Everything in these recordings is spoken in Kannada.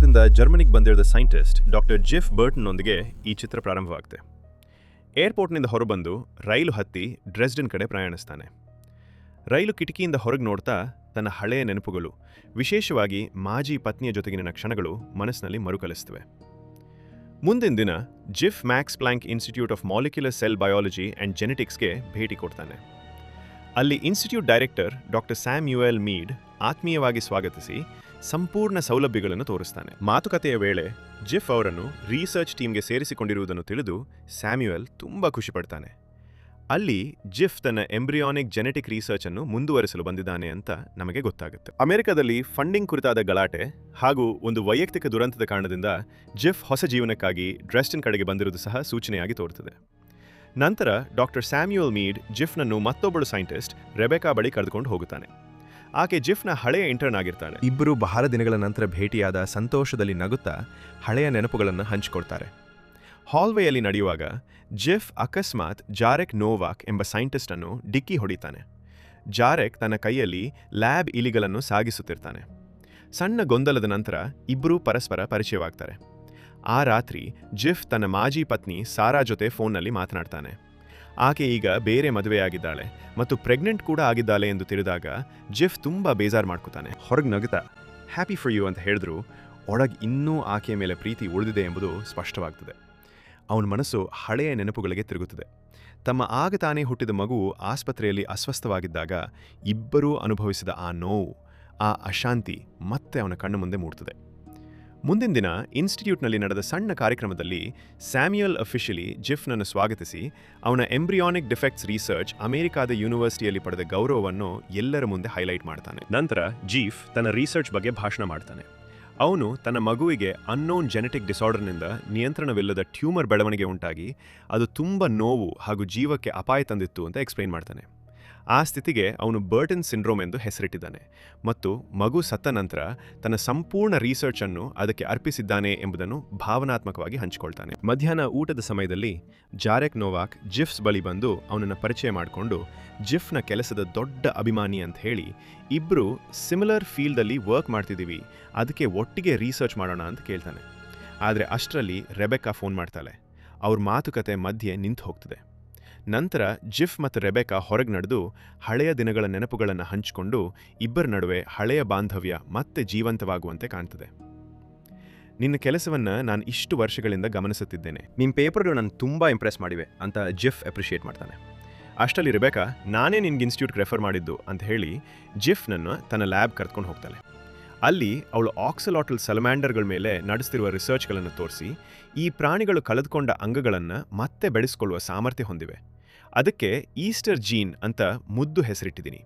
ಅಮೆರಿಕಾದಿಂದ ಜರ್ಮನಿಗೆ ಬಂದಿರುವ ಸೈಂಟಿಸ್ಟ್ ಡಾಕ್ಟರ್ ಜಿಫ್ ಬರ್ಟನ್ನೊಂದಿಗೆ ಈ ಚಿತ್ರ ಪ್ರಾರಂಭವಾಗುತ್ತೆ. ಏರ್ಪೋರ್ಟ್ನಿಂದ ಹೊರಬಂದು ರೈಲು ಹತ್ತಿ ಡ್ರೆಸ್ಡನ್ ಕಡೆ ಪ್ರಯಾಣಿಸ್ತಾನೆ. ರೈಲು ಕಿಟಕಿಯಿಂದ ಹೊರಗೆ ನೋಡ್ತಾ ತನ್ನ ಹಳೆಯ ನೆನಪುಗಳು, ವಿಶೇಷವಾಗಿ ಮಾಜಿ ಪತ್ನಿಯ ಜೊತೆಗಿನ ಕ್ಷಣಗಳು ಮನಸ್ಸಿನಲ್ಲಿ ಮರುಕಳಿಸ್ತವೆ. ಮುಂದಿನ ದಿನ ಜಿಫ್ Max Planck institute of molecular cell biology and ಜೆನೆಟಿಕ್ಸ್ಗೆ ಭೇಟಿ ಕೊಡ್ತಾನೆ. ಅಲ್ಲಿ institute director doctor Samuel Mead ಆತ್ಮೀಯವಾಗಿ ಸ್ವಾಗತಿಸಿ ಸಂಪೂರ್ಣ ಸೌಲಭ್ಯಗಳನ್ನು ತೋರಿಸ್ತಾನೆ. ಮಾತುಕತೆಯ ವೇಳೆ ಜಿಫ್ ಅವರನ್ನು ರಿಸರ್ಚ್ ಟೀಮ್ಗೆ ಸೇರಿಸಿಕೊಂಡಿರುವುದನ್ನು ತಿಳಿದು ಸ್ಯಾಮ್ಯುಯೆಲ್ ತುಂಬ ಖುಷಿಪಡ್ತಾನೆ. ಅಲ್ಲಿ ಜಿಫ್ ತನ್ನ ಎಂಬ್ರಿಯಾನಿಕ್ ಜೆನೆಟಿಕ್ ರಿಸರ್ಚ್ ಅನ್ನು ಮುಂದುವರಿಸಲು ಬಂದಿದ್ದಾನೆ ಅಂತ ನಮಗೆ ಗೊತ್ತಾಗುತ್ತೆ. ಅಮೆರಿಕದಲ್ಲಿ ಫಂಡಿಂಗ್ ಕುರಿತಾದ ಗಲಾಟೆ ಹಾಗೂ ಒಂದು ವೈಯಕ್ತಿಕ ದುರಂತದ ಕಾರಣದಿಂದ ಜಿಫ್ ಹೊಸ ಜೀವನಕ್ಕಾಗಿ ಡ್ರೆಸ್ಡನ್ ಕಡೆಗೆ ಬಂದಿರುವುದು ಸಹ ಸೂಚನೆಯಾಗಿ ತೋರುತ್ತದೆ. ನಂತರ ಡಾಕ್ಟರ್ ಸ್ಯಾಮ್ಯುಯೆಲ್ ಮೀಡ್ ಜಿಫ್ನನ್ನು ಮತ್ತೊಬ್ಬಳು ಸೈಂಟಿಸ್ಟ್ ರೆಬೆಕಾ ಬಳಿ ಕರೆದುಕೊಂಡು ಹೋಗುತ್ತಾನೆ. ಆಕೆ ಜಿಫ್ನ ಹಳೆಯ ಇಂಟರ್ನ್ ಆಗಿರ್ತಾಳೆ. ಇಬ್ಬರು ಬಹಳ ದಿನಗಳ ನಂತರ ಭೇಟಿಯಾದ ಸಂತೋಷದಲ್ಲಿ ನಗುತ್ತಾ ಹಳೆಯ ನೆನಪುಗಳನ್ನು ಹಂಚಿಕೊಳ್ತಾರೆ. ಹಾಲ್ವೇಯಲ್ಲಿ ನಡೆಯುವಾಗ ಜಿಫ್ ಅಕಸ್ಮಾತ್ ಜಾರೆಕ್ ನೋವಾಕ್ ಎಂಬ ಸೈಂಟಿಸ್ಟ್ ಅನ್ನು ಡಿಕ್ಕಿ ಹೊಡಿತಾನೆ. ಜಾರೆಕ್ ತನ್ನ ಕೈಯಲ್ಲಿ ಲ್ಯಾಬ್ ಇಲಿಗಳನ್ನು ಸಾಗಿಸುತ್ತಿರ್ತಾನೆ. ಸಣ್ಣ ಗೊಂದಲದ ನಂತರ ಇಬ್ಬರೂ ಪರಸ್ಪರ ಪರಿಚಯವಾಗ್ತಾರೆ. ಆ ರಾತ್ರಿ ಜಿಫ್ ತನ್ನ ಮಾಜಿ ಪತ್ನಿ ಸಾರಾ ಜೊತೆ ಫೋನ್ನಲ್ಲಿ ಮಾತನಾಡ್ತಾನೆ. ಆಕೆ ಈಗ ಬೇರೆ ಮದುವೆಯಾಗಿದ್ದಾಳೆ ಮತ್ತು ಪ್ರೆಗ್ನೆಂಟ್ ಕೂಡ ಆಗಿದ್ದಾಳೆ ಎಂದು ತಿಳಿದಾಗ ಜಿಫ್ ತುಂಬ ಬೇಜಾರು ಮಾಡ್ಕೋತಾನೆ. ಹೊರಗೆ ನಗುತ್ತಾ ಹ್ಯಾಪಿ ಫಾರ್ ಯು ಅಂತ ಹೇಳಿದ್ರು ಒಳಗೆ ಇನ್ನೂ ಆಕೆಯ ಮೇಲೆ ಪ್ರೀತಿ ಉಳಿದಿದೆ ಎಂಬುದು ಸ್ಪಷ್ಟವಾಗ್ತದೆ. ಅವನ ಮನಸ್ಸು ಹಳೆಯ ನೆನಪುಗಳಿಗೆ ತಿರುಗುತ್ತದೆ. ತಮ್ಮ ಆಗ ತಾನೇ ಹುಟ್ಟಿದ ಮಗು ಆಸ್ಪತ್ರೆಯಲ್ಲಿ ಅಸ್ವಸ್ಥವಾಗಿದ್ದಾಗ ಇಬ್ಬರೂ ಅನುಭವಿಸಿದ ಆ ನೋವು, ಆ ಅಶಾಂತಿ ಮತ್ತೆ ಅವನ ಕಣ್ಣು ಮುಂದೆ ಮೂಡ್ತದೆ. ಮುಂದಿನ ದಿನ ಇನ್ಸ್ಟಿಟ್ಯೂಟ್ನಲ್ಲಿ ನಡೆದ ಸಣ್ಣ ಕಾರ್ಯಕ್ರಮದಲ್ಲಿ ಸ್ಯಾಮ್ಯುಯೆಲ್ ಅಫಿಷಿಯಲಿ ಜಿಫ್ನನ್ನು ಸ್ವಾಗತಿಸಿ ಅವನ ಎಂಬ್ರಿಯಾನಿಕ್ ಡಿಫೆಕ್ಟ್ಸ್ ರಿಸರ್ಚ್ ಅಮೆರಿಕಾದ ಯೂನಿವರ್ಸಿಟಿಯಲ್ಲಿ ಪಡೆದ ಗೌರವವನ್ನು ಎಲ್ಲರ ಮುಂದೆ ಹೈಲೈಟ್ ಮಾಡ್ತಾನೆ. ನಂತರ ಜಿಫ್ ತನ್ನ ರಿಸರ್ಚ್ ಬಗ್ಗೆ ಭಾಷಣ ಮಾಡ್ತಾನೆ. ಅವನು ತನ್ನ ಮಗುವಿಗೆ ಅನ್ನೋನ್ ಜೆನೆಟಿಕ್ ಡಿಸಾರ್ಡರ್ನಿಂದ ನಿಯಂತ್ರಣವಿಲ್ಲದ ಟ್ಯೂಮರ್ ಬೆಳವಣಿಗೆ ಉಂಟಾಗಿ ಅದು ತುಂಬ ನೋವು ಹಾಗೂ ಜೀವಕ್ಕೆ ಅಪಾಯ ತಂದಿತ್ತು ಅಂತ ಎಕ್ಸ್ಪ್ಲೈನ್ ಮಾಡ್ತಾನೆ. ಆ ಸ್ಥಿತಿಗೆ ಅವನು ಬರ್ಟನ್ ಸಿಂಡ್ರೋಮ್ ಎಂದು ಹೆಸರಿಟ್ಟಿದ್ದಾನೆ ಮತ್ತು ಮಗು ಸತ್ತ ನಂತರ ತನ್ನ ಸಂಪೂರ್ಣ ರಿಸರ್ಚ್ ಅನ್ನು ಅದಕ್ಕೆ ಅರ್ಪಿಸಿದ್ದಾನೆ ಎಂಬುದನ್ನು ಭಾವನಾತ್ಮಕವಾಗಿ ಹಂಚಿಕೊಳ್ತಾನೆ. ಮಧ್ಯಾಹ್ನ ಊಟದ ಸಮಯದಲ್ಲಿ ಜಾರೆಕ್ ನೋವಾಕ್ ಜಿಫ್ಸ್ ಬಳಿ ಬಂದು ಅವನನ್ನು ಪರಿಚಯ ಮಾಡಿಕೊಂಡು ಜಿಫ್ನ ಕೆಲಸದ ದೊಡ್ಡ ಅಭಿಮಾನಿ ಅಂತ ಹೇಳಿ ಇಬ್ಬರು ಸಿಮಿಲರ್ ಫೀಲ್ಡಲ್ಲಿ ವರ್ಕ್ ಮಾಡ್ತಿದ್ದೀವಿ, ಅದಕ್ಕೆ ಒಟ್ಟಿಗೆ ರಿಸರ್ಚ್ ಮಾಡೋಣ ಅಂತ ಕೇಳ್ತಾನೆ. ಆದರೆ ಅಷ್ಟರಲ್ಲಿ ರೆಬೆಕಾ ಫೋನ್ ಮಾಡ್ತಾಳೆ. ಅವ್ರ ಮಾತುಕತೆ ಮಧ್ಯೆ ನಿಂತು ಹೋಗ್ತದೆ. ನಂತರ ಜಿಫ್ ಮತ್ತು ರೆಬೆಕಾ ಹೊರಗೆ ನಡೆದು ಹಳೆಯ ದಿನಗಳ ನೆನಪುಗಳನ್ನು ಹಂಚಿಕೊಂಡು ಇಬ್ಬರ ನಡುವೆ ಹಳೆಯ ಬಾಂಧವ್ಯ ಮತ್ತೆ ಜೀವಂತವಾಗುವಂತೆ ಕಾಣ್ತದೆ. ನಿನ್ನ ಕೆಲಸವನ್ನು ನಾನು ಇಷ್ಟು ವರ್ಷಗಳಿಂದ ಗಮನಿಸುತ್ತಿದ್ದೇನೆ, ನಿಮ್ಮ ಪೇಪರ್ಗಳು ನಾನು ತುಂಬ ಇಂಪ್ರೆಸ್ ಮಾಡಿವೆ ಅಂತ ಜಿಫ್ ಅಪ್ರಿಷಿಯೇಟ್ ಮಾಡ್ತಾನೆ. ಅಷ್ಟರಲ್ಲಿ ರೆಬೆಕಾ ನಾನೇ ನಿನ್ಗೆ ಇನ್ಸ್ಟಿಟ್ಯೂಟ್ಗೆ ರೆಫರ್ ಮಾಡಿದ್ದು ಅಂತ ಹೇಳಿ ಜಿಫ್ನನ್ನು ತನ್ನ ಲ್ಯಾಬ್ ಕರ್ಕೊಂಡು ಹೋಗ್ತಾಳೆ. ಅಲ್ಲಿ ಅವಳು ಆಕ್ಸಲಾಟಲ್ ಸಲಮ್ಯಾಂಡರ್ಗಳ ಮೇಲೆ ನಡೆಸ್ತಿರುವ ರಿಸರ್ಚ್ಗಳನ್ನು ತೋರಿಸಿ ಈ ಪ್ರಾಣಿಗಳು ಕಳೆದುಕೊಂಡ ಅಂಗಗಳನ್ನು ಮತ್ತೆ ಬೆಳೆಸ್ಕೊಳ್ಳುವ ಸಾಮರ್ಥ್ಯ ಹೊಂದಿವೆ, ಅದಕ್ಕೆ ಈಸ್ಟರ್ ಜೀನ್ ಅಂತ ಮುದ್ದು ಹೆಸರಿಟ್ಟಿದ್ದೀನಿ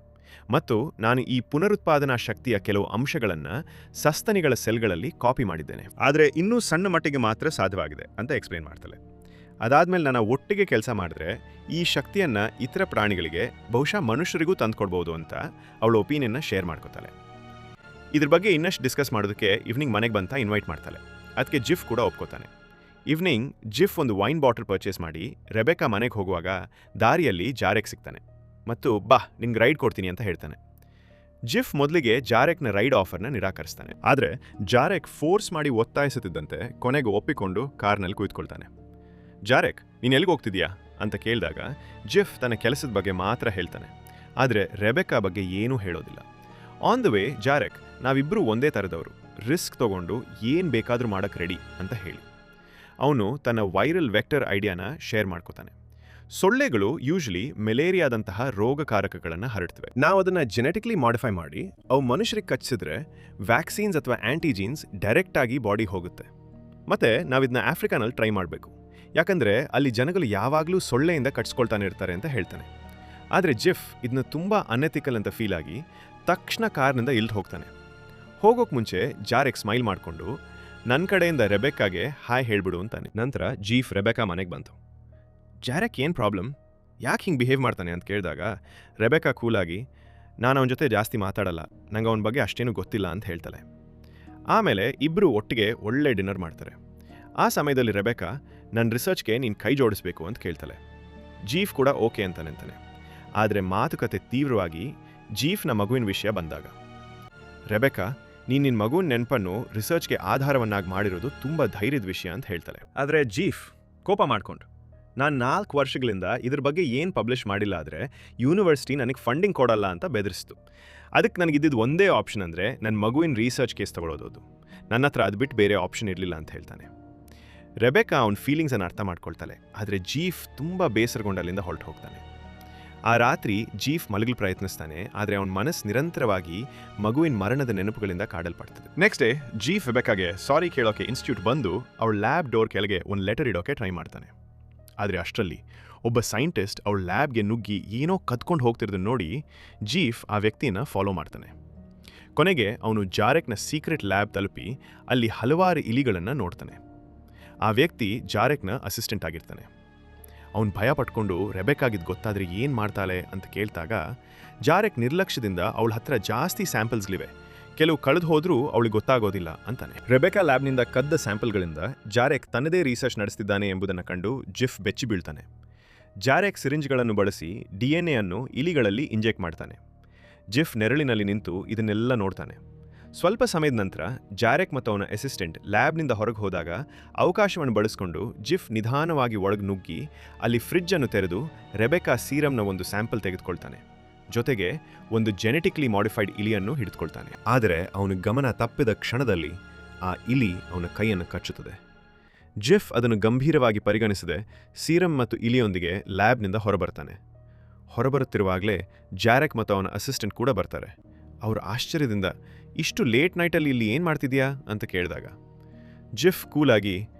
ಮತ್ತು ನಾನು ಈ ಪುನರುತ್ಪಾದನಾ ಶಕ್ತಿಯ ಕೆಲವು ಅಂಶಗಳನ್ನು ಸಸ್ತನಿಗಳ ಸೆಲ್ಗಳಲ್ಲಿ ಕಾಪಿ ಮಾಡಿದ್ದೇನೆ, ಆದರೆ ಇನ್ನೂ ಸಣ್ಣ ಮಟ್ಟಿಗೆ ಮಾತ್ರ ಸಾಧ್ಯವಾಗಿದೆ ಅಂತ ಎಕ್ಸ್ಪ್ಲೇನ್ ಮಾಡ್ತಾಳೆ. ಅದಾದಮೇಲೆ ನಾನು ಒಟ್ಟಿಗೆ ಕೆಲಸ ಮಾಡಿದ್ರೆ ಈ ಶಕ್ತಿಯನ್ನು ಇತರ ಪ್ರಾಣಿಗಳಿಗೆ, ಬಹುಶಃ ಮನುಷ್ಯರಿಗೂ ತಂದುಕೊಡ್ಬೋದು ಅಂತ ಅವಳ ಒಪಿನಿಯನ್ನ ಶೇರ್ ಮಾಡ್ಕೋತಾಳೆ. ಇದ್ರ ಬಗ್ಗೆ ಇನ್ನಷ್ಟು ಡಿಸ್ಕಸ್ ಮಾಡೋದಕ್ಕೆ ಈವ್ನಿಂಗ್ ಮನೆಗೆ ಬಂತ ಇನ್ವೈಟ್ ಮಾಡ್ತಾಳೆ. ಅದಕ್ಕೆ ಜಿಫ್ ಕೂಡ ಒಪ್ಕೋತಾನೆ. ಈವ್ನಿಂಗ್ ಜಿಫ್ ಒಂದು ವೈನ್ ಬಾಟಲ್ ಪರ್ಚೇಸ್ ಮಾಡಿ ರೆಬೆಕಾ ಮನೆಗೆ ಹೋಗುವಾಗ ದಾರಿಯಲ್ಲಿ ಜಾರೆಕ್ ಸಿಗ್ತಾನೆ ಮತ್ತು ಬಾ ನಿನ್ಗೆ ರೈಡ್ ಕೊಡ್ತೀನಿ ಅಂತ ಹೇಳ್ತಾನೆ. ಜಿಫ್ ಮೊದಲಿಗೆ ಜಾರೆಕ್ನ ರೈಡ್ ಆಫರ್ನ ನಿರಾಕರಿಸ್ತಾನೆ. ಆದರೆ ಜಾರೆಕ್ ಫೋರ್ಸ್ ಮಾಡಿ ಒತ್ತಾಯಿಸುತ್ತಿದ್ದಂತೆ ಕೊನೆಗೆ ಒಪ್ಪಿಕೊಂಡು ಕಾರ್ನಲ್ಲಿ ಕುಳಿತುಕೊಳ್ತಾನೆ. ಜಾರೆಕ್ ನೀನು ಎಲ್ಲಿಗೆ ಹೋಗ್ತಿದ್ಯಾ ಅಂತ ಕೇಳಿದಾಗ ಜಿಫ್ ತನ್ನ ಕೆಲಸದ ಬಗ್ಗೆ ಮಾತ್ರ ಹೇಳ್ತಾನೆ, ಆದರೆ ರೆಬೆಕಾ ಬಗ್ಗೆ ಏನೂ ಹೇಳೋದಿಲ್ಲ. ಆನ್ ದ ವೇ ಜಾರೆಕ್ ನಾವಿಬ್ಬರೂ ಒಂದೇ ಥರದವರು, ರಿಸ್ಕ್ ತಗೊಂಡು ಏನು ಬೇಕಾದರೂ ಮಾಡೋಕ್ಕೆ ರೆಡಿ ಅಂತ ಹೇಳಿ ಅವನು ತನ್ನ ವೈರಲ್ ವೆಕ್ಟರ್ ಐಡಿಯಾನ ಶೇರ್ ಮಾಡ್ಕೋತಾನೆ. ಸೊಳ್ಳೆಗಳು ಯೂಶಲಿ ಮೆಲೇರಿಯಾದಂತಹ ರೋಗಕಾರಕಗಳನ್ನು ಹರಡ್ತವೆ. ನಾವು ಅದನ್ನು ಜೆನೆಟಿಕ್ಲಿ ಮಾಡಿಫೈ ಮಾಡಿ ಅವು ಮನುಷ್ಯರಿಗೆ ಕಚ್ಚಿಸಿದ್ರೆ ವ್ಯಾಕ್ಸಿನ್ಸ್ ಅಥವಾ ಆ್ಯಂಟಿಜೀನ್ಸ್ ಡೈರೆಕ್ಟಾಗಿ ಬಾಡಿಗೆ ಹೋಗುತ್ತೆ. ಮತ್ತು ನಾವಿದನ್ನ ಆಫ್ರಿಕಾನಲ್ಲಿ ಟ್ರೈ ಮಾಡಬೇಕು, ಯಾಕಂದರೆ ಅಲ್ಲಿ ಜನಗಳು ಯಾವಾಗಲೂ ಸೊಳ್ಳೆಯಿಂದ ಕಟ್ಸ್ಕೊಳ್ತಾನೆ ಇರ್ತಾರೆ ಅಂತ ಹೇಳ್ತಾನೆ. ಆದರೆ ಜಿಫ್ ಇದನ್ನ ತುಂಬ ಅನ್ಎಥಿಕಲ್ ಅಂತ ಫೀಲ್ ಆಗಿ ತಕ್ಷಣ ಕಾರ್ನಿಂದ ಇಲ್ದು ಹೋಗ್ತಾನೆ. ಹೋಗೋಕೆ ಮುಂಚೆ ಜಾರೆಕ್ ಸ್ಮೈಲ್ ಮಾಡಿಕೊಂಡು ನನ್ನ ಕಡೆಯಿಂದ ರೆಬೆಕಾಗೆ ಹಾಯ್ ಹೇಳ್ಬಿಡು ಅಂತಾನೆ. ನಂತರ ಜಿಫ್ ರೆಬೆಕಾ ಮನೆಗೆ ಬಂತು. ಜಾರೆಕ್ ಏನು ಪ್ರಾಬ್ಲಮ್, ಯಾಕೆ ಹಿಂಗೆ ಬಿಹೇವ್ ಮಾಡ್ತಾನೆ ಅಂತ ಕೇಳಿದಾಗ ರೆಬೆಕಾ ಕೂಲಾಗಿ ನಾನು ಅವನ ಜೊತೆ ಜಾಸ್ತಿ ಮಾತಾಡಲ್ಲ, ನಂಗೆ ಅವನ ಬಗ್ಗೆ ಅಷ್ಟೇನೂ ಗೊತ್ತಿಲ್ಲ ಅಂತ ಹೇಳ್ತಾಳೆ. ಆಮೇಲೆ ಇಬ್ಬರು ಒಟ್ಟಿಗೆ ಒಳ್ಳೆ ಡಿನ್ನರ್ ಮಾಡ್ತಾರೆ. ಆ ಸಮಯದಲ್ಲಿ ರೆಬೆಕಾ ನನ್ನ ರಿಸರ್ಚ್ಗೆ ನೀನು ಕೈ ಜೋಡಿಸ್ಬೇಕು ಅಂತ ಕೇಳ್ತಾಳೆ. ಜೀಫ್ ಕೂಡ ಓಕೆ ಅಂತಾನೆ. ಆದರೆ ಮಾತುಕತೆ ತೀವ್ರವಾಗಿ ಜೀಫ್ನ ಮಗುವಿನ ವಿಷಯ ಬಂದಾಗ ರೆಬೆಕಾ ನಿನ್ನ ಮಗುವಿನ ನೆನಪನ್ನು ರಿಸರ್ಚ್ಗೆ ಆಧಾರವನ್ನಾಗಿ ಮಾಡಿರೋದು ತುಂಬ ಧೈರ್ಯದ ವಿಷಯ ಅಂತ ಹೇಳ್ತಾಳೆ. ಆದರೆ ಜೀಫ್ ಕೋಪ ಮಾಡ್ಕೊಂಡು, ನಾನು 4 ವರ್ಷಗಳಿಂದ ಇದ್ರ ಬಗ್ಗೆ ಏನು ಪಬ್ಲಿಷ್ ಮಾಡಿಲ್ಲ ಆದರೆ ಯೂನಿವರ್ಸಿಟಿ ನನಗೆ ಫಂಡಿಂಗ್ ಕೊಡಲ್ಲ ಅಂತ ಬೆದರಿಸ್ತು. ಅದಕ್ಕೆ ನನಗಿದ್ದಿದ್ದು ಒಂದೇ ಆಪ್ಷನ್ ಅಂದರೆ ನನ್ನ ಮಗುವಿನ ರಿಸರ್ಚ್ ಕೇಸ್ ತೊಗೊಳೋದು. ನನ್ನ ಹತ್ರ ಅದು ಬಿಟ್ಟು ಬೇರೆ ಆಪ್ಷನ್ ಇರಲಿಲ್ಲ ಅಂತ ಹೇಳ್ತಾನೆ. ರೆಬೆಕಾ ಅವನ ಫೀಲಿಂಗ್ಸನ್ನು ಅರ್ಥ ಮಾಡ್ಕೊಳ್ತಾಳೆ. ಆದರೆ ಜೀಫ್ ತುಂಬ ಬೇಸರಗೊಂಡು ಅಲ್ಲಿಂದ ಹೊರಟು ಹೋಗ್ತಾನೆ. ಆ ರಾತ್ರಿ ಜೀಫ್ ಮಲಗಲು ಪ್ರಯತ್ನಿಸ್ತಾನೆ, ಆದರೆ ಅವನ ಮನಸ್ಸು ನಿರಂತರವಾಗಿ ಮಗುವಿನ ಮರಣದ ನೆನಪುಗಳಿಂದ ಕಾಡಲ್ಪಡ್ತದೆ. ನೆಕ್ಸ್ಟ್ ಡೇ ಜೀಫ್ ರೆಬೆಕಾಗೆ ಸಾರಿ ಕೇಳೋಕೆ ಇನ್ಸ್ಟಿಟ್ಯೂಟ್ ಬಂದು ಅವಳ ಲ್ಯಾಬ್ ಡೋರ್ ಕೆಳಗೆ ಒಂದು ಲೆಟರ್ ಇಡೋಕೆ ಟ್ರೈ ಮಾಡ್ತಾನೆ. ಆದರೆ ಅಷ್ಟರಲ್ಲಿ ಒಬ್ಬ ಸೈಂಟಿಸ್ಟ್ ಅವಳ ಲ್ಯಾಬ್ಗೆ ನುಗ್ಗಿ ಏನೋ ಕದ್ಕೊಂಡು ಹೋಗ್ತಿರೋದನ್ನ ನೋಡಿ ಜೀಫ್ ಆ ವ್ಯಕ್ತಿನ ಫಾಲೋ ಮಾಡ್ತಾನೆ. ಕೊನೆಗೆ ಅವನು ಜಾರೆಕ್ನ ಸೀಕ್ರೆಟ್ ಲ್ಯಾಬ್ ತಲುಪಿ ಅಲ್ಲಿ ಹಲವಾರು ಇಲಿಗಳನ್ನು ನೋಡ್ತಾನೆ. ಆ ವ್ಯಕ್ತಿ ಜಾರೆಕ್ನ ಅಸಿಸ್ಟೆಂಟ್ ಆಗಿರ್ತಾನೆ. ಅವನು ಭಯ ಪಟ್ಕೊಂಡು ರೆಬೆಕಾಗಿದ್ದು ಗೊತ್ತಾದರೆ ಏನು ಮಾಡ್ತಾಳೆ ಅಂತ ಕೇಳಿದಾಗ ಜಾರೆಕ್ ನಿರ್ಲಕ್ಷ್ಯದಿಂದ ಅವಳ ಹತ್ರ ಜಾಸ್ತಿ ಸ್ಯಾಂಪಲ್ಸ್ಗಳಿವೆ, ಕೆಲವು ಕಳೆದು ಹೋದರೂ ಅವಳಿಗೆ ಗೊತ್ತಾಗೋದಿಲ್ಲ ಅಂತಾನೆ. ರೆಬೆಕಾ ಲ್ಯಾಬ್ನಿಂದ ಕದ್ದ ಸ್ಯಾಂಪಲ್ಗಳಿಂದ ಜಾರೆಕ್ ತನ್ನದೇ ರಿಸರ್ಚ್ ನಡೆಸ್ತಿದ್ದಾನೆ ಎಂಬುದನ್ನು ಕಂಡು ಜಿಫ್ ಬೆಚ್ಚಿ ಬೀಳ್ತಾನೆ. ಜಾರೆಕ್ ಸಿರಿಂಜ್ಗಳನ್ನು ಬಳಸಿ DNA ಅನ್ನು ಇಲಿಗಳಲ್ಲಿ ಇಂಜೆಕ್ಟ್ ಮಾಡ್ತಾನೆ. ಜಿಫ್ ನೆರಳಿನಲ್ಲಿ ನಿಂತು ಇದನ್ನೆಲ್ಲ ನೋಡ್ತಾನೆ. ಸ್ವಲ್ಪ ಸಮಯದ ನಂತರ ಜಾರೆಕ್ ಮತ್ತು ಅವನ ಅಸಿಸ್ಟೆಂಟ್ ಲ್ಯಾಬ್ನಿಂದ ಹೊರಗೆ ಹೋದಾಗ ಅವಕಾಶವನ್ನು ಬಳಸಿಕೊಂಡು ಜಿಫ್ ನಿಧಾನವಾಗಿ ಒಳಗೆ ನುಗ್ಗಿ ಅಲ್ಲಿ ಫ್ರಿಡ್ಜನ್ನು ತೆರೆದು ರೆಬೆಕಾ ಸೀರಮ್ನ ಒಂದು ಸ್ಯಾಂಪಲ್ ತೆಗೆದುಕೊಳ್ತಾನೆ. ಜೊತೆಗೆ ಒಂದು ಜೆನೆಟಿಕ್ಲಿ ಮಾಡಿಫೈಡ್ ಇಲಿಯನ್ನು ಹಿಡಿದುಕೊಳ್ತಾನೆ. ಆದರೆ ಅವನ ಗಮನ ತಪ್ಪಿದ ಕ್ಷಣದಲ್ಲಿ ಆ ಇಲಿ ಅವನ ಕೈಯನ್ನು ಕಚ್ಚುತ್ತದೆ. ಜಿಫ್ ಅದನ್ನು ಗಂಭೀರವಾಗಿ ಪರಿಗಣಿಸದೆ ಸೀರಮ್ ಮತ್ತು ಇಲಿಯೊಂದಿಗೆ ಲ್ಯಾಬ್ನಿಂದ ಹೊರಬರ್ತಾನೆ. ಹೊರಬರುತ್ತಿರುವಾಗಲೇ ಜಾರೆಕ್ ಮತ್ತು ಅವನ ಅಸಿಸ್ಟೆಂಟ್ ಕೂಡ ಬರ್ತಾರೆ. ಅವರು ಆಶ್ಚರ್ಯದಿಂದ, ಇಷ್ಟು ಲೇಟ್ ನೈಟಲ್ಲಿ ಇಲ್ಲಿ ಏನು ಮಾಡ್ತಿದ್ಯಾ ಅಂತ ಕೇಳಿದಾಗ ಜಿಫ್ ಕೂಲಾಗಿ,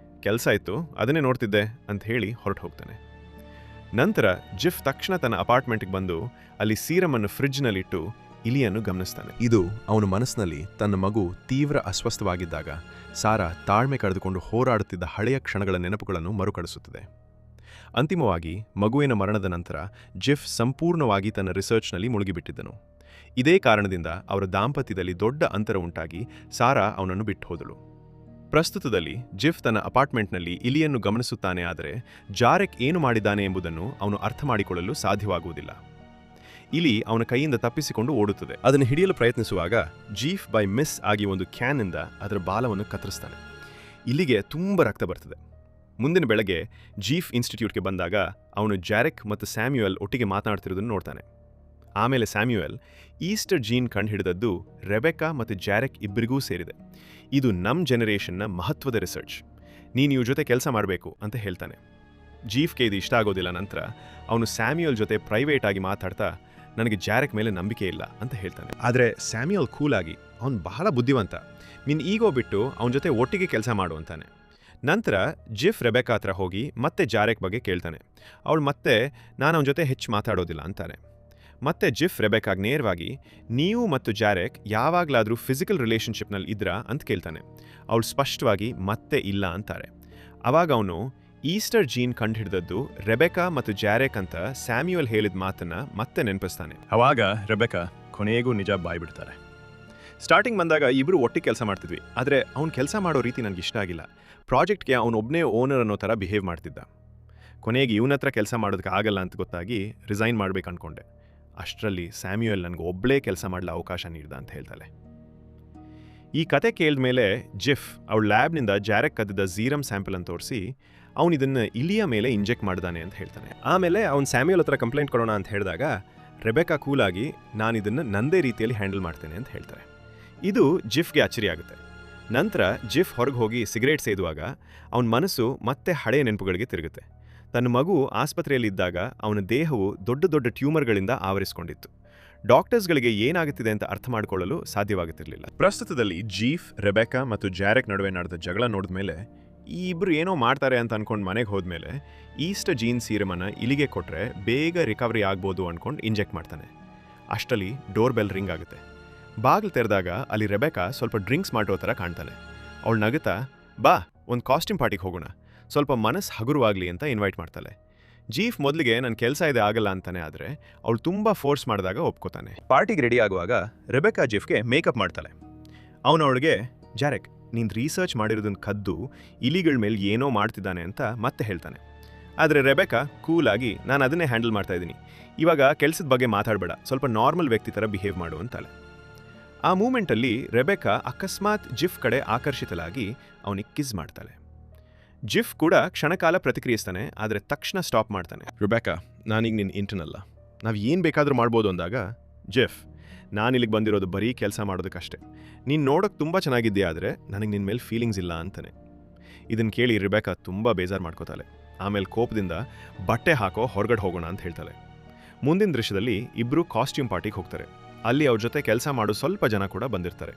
ಕೆಲಸ ಇತ್ತು ಅದನ್ನೇ ನೋಡ್ತಿದ್ದೆ ಅಂತ ಹೇಳಿ ಹೊರಟು ಹೋಗ್ತಾನೆ. ನಂತರ ಜಿಫ್ ತಕ್ಷಣ ತನ್ನ ಅಪಾರ್ಟ್ಮೆಂಟ್ಗೆ ಬಂದು ಅಲ್ಲಿ ಸೀರಮನ್ನು ಫ್ರಿಡ್ಜ್ನಲ್ಲಿಟ್ಟು ಇಲಿಯನ್ನು ಗಮನಿಸ್ತಾನೆ. ಇದು ಅವನ ಮನಸ್ಸಿನಲ್ಲಿ ತನ್ನ ಮಗು ತೀವ್ರ ಅಸ್ವಸ್ಥವಾಗಿದ್ದಾಗ ಸಾರಾ ತಾಳ್ಮೆ ಕಳೆದುಕೊಂಡು ಹೋರಾಡುತ್ತಿದ್ದ ಹಳೆಯ ಕ್ಷಣಗಳ ನೆನಪುಗಳನ್ನು ಮರುಕಳಿಸುತ್ತದೆ. ಅಂತಿಮವಾಗಿ ಮಗುವಿನ ಮರಣದ ನಂತರ ಜಿಫ್ ಸಂಪೂರ್ಣವಾಗಿ ತನ್ನ ರಿಸರ್ಚ್ನಲ್ಲಿ ಮುಳುಗಿಬಿಟ್ಟಿದ್ದನು. ಇದೇ ಕಾರಣದಿಂದ ಅವರ ದಾಂಪತ್ಯದಲ್ಲಿ ದೊಡ್ಡ ಅಂತರ ಉಂಟಾಗಿ ಸಾರಾ ಅವನನ್ನು ಬಿಟ್ಟು ಹೋದಳು. ಪ್ರಸ್ತುತದಲ್ಲಿ ಜಿಫ್ ತನ್ನ ಅಪಾರ್ಟ್ಮೆಂಟ್ನಲ್ಲಿ ಇಲಿಯನ್ನು ಗಮನಿಸುತ್ತಾನೆ, ಆದರೆ ಜಾರೆಕ್ ಏನು ಮಾಡಿದ್ದಾನೆ ಎಂಬುದನ್ನು ಅವನು ಅರ್ಥ ಮಾಡಿಕೊಳ್ಳಲು ಸಾಧ್ಯವಾಗುವುದಿಲ್ಲ. ಇಲಿ ಅವನ ಕೈಯಿಂದ ತಪ್ಪಿಸಿಕೊಂಡು ಓಡುತ್ತದೆ. ಅದನ್ನು ಹಿಡಿಯಲು ಪ್ರಯತ್ನಿಸುವಾಗ ಜೀಫ್ ಬೈ ಮಿಸ್ ಆಗಿ ಒಂದು ಕ್ಯಾನ್ನಿಂದ ಅದರ ಬಾಲವನ್ನು ಕತ್ತರಿಸ್ತಾನೆ. ಇಲ್ಲಿಗೆ ತುಂಬ ರಕ್ತ ಬರ್ತದೆ. ಮುಂದಿನ ಬೆಳಗ್ಗೆ ಜೀಫ್ ಇನ್ಸ್ಟಿಟ್ಯೂಟ್ಗೆ ಬಂದಾಗ ಅವನು ಜಾರೆಕ್ ಮತ್ತು ಸ್ಯಾಮ್ಯುಯಲ್ ಒಟ್ಟಿಗೆ ಮಾತನಾಡ್ತಿರೋದನ್ನು ನೋಡ್ತಾನೆ. ಆಮೇಲೆ ಸ್ಯಾಮ್ಯುಯಲ್ ಈಸ್ಟರ್ ಜೀನ್ ಕಂಡುಹಿಡಿದದ್ದು ರೆಬೆಕಾ ಮತ್ತು ಜಾರೆಕ್ ಇಬ್ಬರಿಗೂ ಸೇರಿದೆ. ಇದು ನಮ್ಮ ಜನರೇಷನ್ನ ಮಹತ್ವದ ರಿಸರ್ಚ್, ನೀನು ಇವ್ರ ಜೊತೆ ಕೆಲಸ ಮಾಡಬೇಕು ಅಂತ ಹೇಳ್ತಾನೆ. ಜೀಫ್ಗೆ ಇದು ಇಷ್ಟ ಆಗೋದಿಲ್ಲ. ನಂತರ ಅವನು ಸ್ಯಾಮ್ಯುಯಲ್ ಜೊತೆ ಪ್ರೈವೇಟ್ ಆಗಿ ಮಾತಾಡ್ತಾ, ನನಗೆ ಜಾರೆಕ್ ಮೇಲೆ ನಂಬಿಕೆ ಇಲ್ಲ ಅಂತ ಹೇಳ್ತಾನೆ. ಆದರೆ ಸ್ಯಾಮ್ಯುಯಲ್ ಕೂಲಾಗಿ, ಅವನು ಬಹಳ ಬುದ್ಧಿವಂತ, ನೀನು ಈಗೋ ಬಿಟ್ಟು ಅವನ ಜೊತೆ ಒಟ್ಟಿಗೆ ಕೆಲಸ ಮಾಡು ಅಂತಾನೆ. ನಂತರ ಜಿಫ್ ರೆಬೆಕಾ ಹತ್ರ ಹೋಗಿ ಮತ್ತೆ ಜಾರೆಕ್ ಬಗ್ಗೆ ಕೇಳ್ತಾನೆ. ಅವಳು ಮತ್ತೆ ನಾನು ಅವನ ಜೊತೆ ಹೆಚ್ಚು ಮಾತಾಡೋದಿಲ್ಲ ಅಂತಾನೆ. ಮತ್ತೆ ಜಿಫ್ ರೆಬೆಕಾಗ್ ನೇರವಾಗಿ, ನೀವು ಮತ್ತು ಜಾರೆಕ್ ಯಾವಾಗಲಾದರೂ ಫಿಸಿಕಲ್ ರಿಲೇಷನ್ಶಿಪ್ನಲ್ಲಿ ಇದ್ರಾ ಅಂತ ಕೇಳ್ತಾನೆ. ಅವಳು ಸ್ಪಷ್ಟವಾಗಿ ಮತ್ತೆ ಇಲ್ಲ ಅಂತಾರೆ. ಅವಾಗ ಅವನು ಈಸ್ಟರ್ ಜೀನ್ ಕಂಡುಹಿಡಿದದ್ದು ರೆಬೆಕಾ ಮತ್ತು ಜಾರೆಕ್ ಅಂತ ಸ್ಯಾಮ್ಯುಯಲ್ ಹೇಳಿದ ಮಾತನ್ನ ಮತ್ತೆ ನೆನಪಿಸ್ತಾನೆ. ಅವಾಗ ರೆಬೆಕಾ ಕೊನೆಗೂ ನಿಜ ಬಾಯ್ಬಿಡ್ತಾರೆ. ಸ್ಟಾರ್ಟಿಂಗ್ ಬಂದಾಗ ಇಬ್ಬರು ಒಟ್ಟಿಗೆ ಕೆಲಸ ಮಾಡ್ತಿದ್ವಿ, ಆದರೆ ಅವ್ನು ಕೆಲಸ ಮಾಡೋ ರೀತಿ ನನಗೆ ಇಷ್ಟ ಆಗಿಲ್ಲ. ಪ್ರಾಜೆಕ್ಟ್ಗೆ ಅವನೊಬ್ಬನೇ ಓನರ್ ಅನ್ನೋ ಥರ ಬಿಹೇವ್ ಮಾಡ್ತಿದ್ದ. ಕೊನೆಗೆ ಇವನ ಹತ್ರ ಕೆಲಸ ಮಾಡೋದಕ್ಕೆ ಆಗಲ್ಲ ಅಂತ ಗೊತ್ತಾಗಿ ರಿಸೈನ್ ಮಾಡ್ಬೇಕು ಅಂದ್ಕೊಂಡೆ. ಅಷ್ಟರಲ್ಲಿ ಸ್ಯಾಮ್ಯುಯಲ್ ನನಗೆ ಒಬ್ಬಳೇ ಕೆಲಸ ಮಾಡಲು ಅವಕಾಶ ನೀಡ್ದ ಅಂತ ಹೇಳ್ತಾಳೆ. ಈ ಕತೆ ಕೇಳಿದ ಮೇಲೆ ಜಿಫ್ ಅವಳ ಲ್ಯಾಬ್ನಿಂದ ಜಾರೆಕ್ ಕದ್ದಿದ್ದ ಸೀರಮ್ ಸ್ಯಾಂಪಲ್ ಅಂತ ತೋರಿಸಿ ಅವನು ಇದನ್ನು ಇಲಿಯ ಮೇಲೆ ಇಂಜೆಕ್ಟ್ ಮಾಡ್ದಾನೆ ಅಂತ ಹೇಳ್ತಾನೆ. ಆಮೇಲೆ ಅವ್ನು ಸ್ಯಾಮ್ಯುಯಲ್ ಹತ್ರ ಕಂಪ್ಲೇಂಟ್ ಕೊಡೋಣ ಅಂತ ಹೇಳಿದಾಗ ರೆಬೆಕಾ ಕೂಲಾಗಿ, ನಾನು ಇದನ್ನು ನಂದೇ ರೀತಿಯಲ್ಲಿ ಹ್ಯಾಂಡಲ್ ಮಾಡ್ತೇನೆ ಅಂತ ಹೇಳ್ತಾರೆ. ಇದು ಜಿಫ್ಗೆ ಅಚ್ಚರಿ ಆಗುತ್ತೆ. ನಂತರ ಜಿಫ್ ಹೊರಗೆ ಹೋಗಿ ಸಿಗರೇಟ್ ಸೇದುವಾಗ ಅವನ ಮನಸ್ಸು ಮತ್ತೆ ಹಳೆಯ ನೆನಪುಗಳಿಗೆ ತಿರುಗುತ್ತೆ. ತನ್ನ ಮಗು ಆಸ್ಪತ್ರೆಯಲ್ಲಿದ್ದಾಗ ಅವನ ದೇಹವು ದೊಡ್ಡ ದೊಡ್ಡ ಟ್ಯೂಮರ್ಗಳಿಂದ ಆವರಿಸಿಕೊಂಡಿತ್ತು. ಡಾಕ್ಟರ್ಸ್ಗಳಿಗೆ ಏನಾಗುತ್ತಿದೆ ಅಂತ ಅರ್ಥ ಮಾಡಿಕೊಳ್ಳಲು ಸಾಧ್ಯವಾಗುತ್ತಿರಲಿಲ್ಲ. ಪ್ರಸ್ತುತದಲ್ಲಿ ಜೀಫ್, ರೆಬೆಕಾ ಮತ್ತು ಜಾರೆಕ್ ನಡುವೆ ನಡೆದ ಜಗಳ ನೋಡಿದ ಮೇಲೆ ಈ ಇಬ್ಬರು ಏನೋ ಮಾಡ್ತಾರೆ ಅಂತ ಅನ್ಕೊಂಡು ಮನೆಗೆ ಹೋದ್ಮೇಲೆ ಈಸ್ಟರ್ ಜೀನ್ ಸೀರಮನ್ನು ಇಲಿಗೆ ಕೊಟ್ಟರೆ ಬೇಗ ರಿಕವರಿ ಆಗ್ಬೋದು ಅಂದ್ಕೊಂಡು ಇಂಜೆಕ್ಟ್ ಮಾಡ್ತಾನೆ. ಅಷ್ಟರಲ್ಲಿ ಡೋರ್ ಬೆಲ್ ರಿಂಗ್ ಆಗುತ್ತೆ. ಬಾಗಿಲು ತೆರೆದಾಗ ಅಲ್ಲಿ ರೆಬೆಕಾ ಸ್ವಲ್ಪ ಡ್ರಿಂಕ್ಸ್ ಮಾಡೋ ಥರ ಕಾಣ್ತಾಳೆ. ಅವಳು ನಗುತ್ತಾ, ಬಾ ಒಂದು ಕಾಸ್ಟ್ಯೂಮ್ ಪಾರ್ಟಿಗೆ ಹೋಗೋಣ, ಸ್ವಲ್ಪ ಮನಸ್ಸು ಹಗುರವಾಗಲಿ ಅಂತ ಇನ್ವೈಟ್ ಮಾಡ್ತಾಳೆ. ಜೀಫ್ ಮೊದಲಿಗೆ ನನ್ನ ಕೆಲಸ ಇದೆ ಆಗಲ್ಲ ಅಂತಾನೆ, ಆದರೆ ಅವಳು ತುಂಬ ಫೋರ್ಸ್ ಮಾಡಿದಾಗ ಒಪ್ಕೋತಾನೆ. ಪಾರ್ಟಿಗೆ ರೆಡಿ ಆಗುವಾಗ ರೆಬೆಕಾ ಜಿಫ್ಗೆ ಮೇಕಪ್ ಮಾಡ್ತಾಳೆ. ಅವಳಿಗೆ ಜಾರೆಕ್ ನೀನು ರಿಸರ್ಚ್ ಮಾಡಿರೋದನ್ನು ಕದ್ದು ಇಲಿಗಳ ಮೇಲೆ ಏನೋ ಮಾಡ್ತಿದ್ದಾನೆ ಅಂತ ಮತ್ತೆ ಹೇಳ್ತಾನೆ. ಆದರೆ ರೆಬೆಕಾ ಕೂಲಾಗಿ, ನಾನು ಅದನ್ನೇ ಹ್ಯಾಂಡಲ್ ಮಾಡ್ತಾ ಇದ್ದೀನಿ, ಇವಾಗ ಕೆಲಸದ ಬಗ್ಗೆ ಮಾತಾಡಬೇಡ, ಸ್ವಲ್ಪ ನಾರ್ಮಲ್ ವ್ಯಕ್ತಿ ಥರ ಬಿಹೇವ್ ಮಾಡು ಅಂತಾಳೆ. ಆ ಮೂಮೆಂಟಲ್ಲಿ ರೆಬೆಕಾ ಅಕಸ್ಮಾತ್ ಜಿಫ್ ಕಡೆ ಆಕರ್ಷಿತಲಾಗಿ ಅವನಿಗೆ ಕಿಸ್ ಮಾಡ್ತಾಳೆ. ಜಿಫ್ ಕೂಡ ಕ್ಷಣಕಾಲ ಪ್ರತಿಕ್ರಿಯಿಸ್ತಾನೆ, ಆದರೆ ತಕ್ಷಣ ಸ್ಟಾಪ್ ಮಾಡ್ತಾನೆ. ರೆಬೆಕಾ, ನಾನೀಗ ನಿನ್ನ ಇಂಟರ್ನಲ್ಲ, ನಾವು ಏನು ಬೇಕಾದರೂ ಮಾಡ್ಬೋದು ಅಂದಾಗ, ಜಿಫ್, ನಾನಿಲ್ಲಿಗೆ ಬಂದಿರೋದು ಬರೀ ಕೆಲಸ ಮಾಡೋದಕ್ಕಷ್ಟೇ, ನೀನು ನೋಡೋಕ್ಕೆ ತುಂಬ ಚೆನ್ನಾಗಿದ್ದೀಯ, ಆದರೆ ನನಗೆ ನಿನ್ನ ಮೇಲೆ ಫೀಲಿಂಗ್ಸ್ ಇಲ್ಲ ಅಂತಾನೆ. ಇದನ್ನು ಕೇಳಿ ರೆಬೆಕಾ ತುಂಬ ಬೇಜಾರು ಮಾಡ್ಕೋತಾಳೆ. ಆಮೇಲೆ ಕೋಪದಿಂದ ಬಟ್ಟೆ ಹಾಕೋ ಹೊರಗಡೆ ಹೋಗೋಣ ಅಂತ ಹೇಳ್ತಾಳೆ. ಮುಂದಿನ ದೃಶ್ಯದಲ್ಲಿ ಇಬ್ಬರು ಕಾಸ್ಟ್ಯೂಮ್ ಪಾರ್ಟಿಗೆ ಹೋಗ್ತಾರೆ. ಅಲ್ಲಿ ಅವ್ರ ಜೊತೆ ಕೆಲಸ ಮಾಡೋ ಸ್ವಲ್ಪ ಜನ ಕೂಡ ಬಂದಿರ್ತಾರೆ.